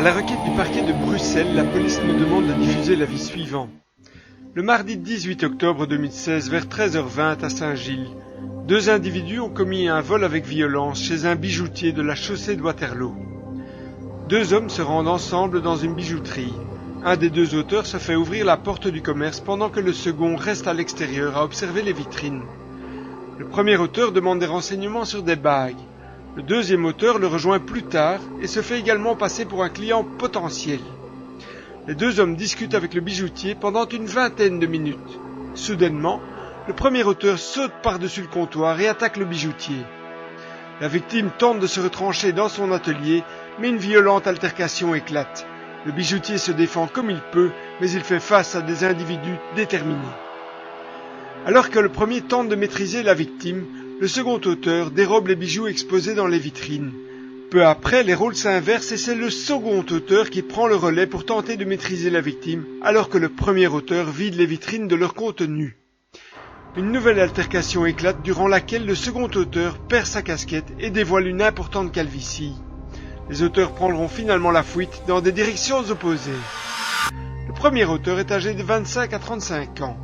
À la requête du parquet de Bruxelles, la police nous demande de diffuser l'avis suivant. Le mardi 18 octobre 2016, vers 13h20 à Saint-Gilles, deux individus ont commis un vol avec violence chez un bijoutier de la chaussée de Waterloo. Deux hommes se rendent ensemble dans une bijouterie. Un des deux auteurs se fait ouvrir la porte du commerce pendant que le second reste à l'extérieur à observer les vitrines. Le premier auteur demande des renseignements sur des bagues. Le deuxième auteur le rejoint plus tard et se fait également passer pour un client potentiel. Les deux hommes discutent avec le bijoutier pendant une vingtaine de minutes. Soudainement, le premier auteur saute par-dessus le comptoir et attaque le bijoutier. La victime tente de se retrancher dans son atelier, mais une violente altercation éclate. Le bijoutier se défend comme il peut, mais il fait face à des individus déterminés. Alors que le premier tente de maîtriser la victime, le second auteur dérobe les bijoux exposés dans les vitrines. Peu après, les rôles s'inversent et c'est le second auteur qui prend le relais pour tenter de maîtriser la victime, alors que le premier auteur vide les vitrines de leur contenu. Une nouvelle altercation éclate durant laquelle le second auteur perd sa casquette et dévoile une importante calvitie. Les auteurs prendront finalement la fuite dans des directions opposées. Le premier auteur est âgé de 25 à 35 ans.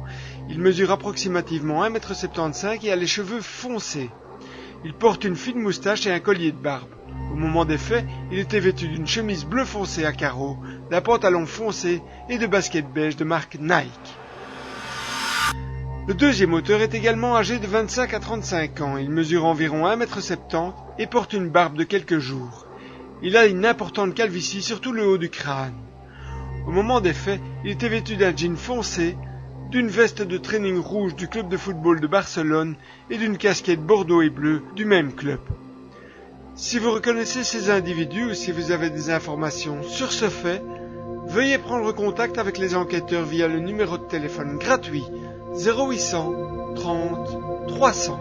Il mesure approximativement 1,75 m et a les cheveux foncés. Il porte une fine moustache et un collier de barbe. Au moment des faits, il était vêtu d'une chemise bleu foncé à carreaux, d'un pantalon foncé et de baskets beige de marque Nike. Le deuxième auteur est également âgé de 25 à 35 ans. Il mesure environ 1,70 m et porte une barbe de quelques jours. Il a une importante calvitie sur tout le haut du crâne. Au moment des faits, il était vêtu d'un jean foncé, d'une veste de training rouge du club de football de Barcelone et d'une casquette bordeaux et bleu du même club. Si vous reconnaissez ces individus ou si vous avez des informations sur ce fait, veuillez prendre contact avec les enquêteurs via le numéro de téléphone gratuit 0800 30 300.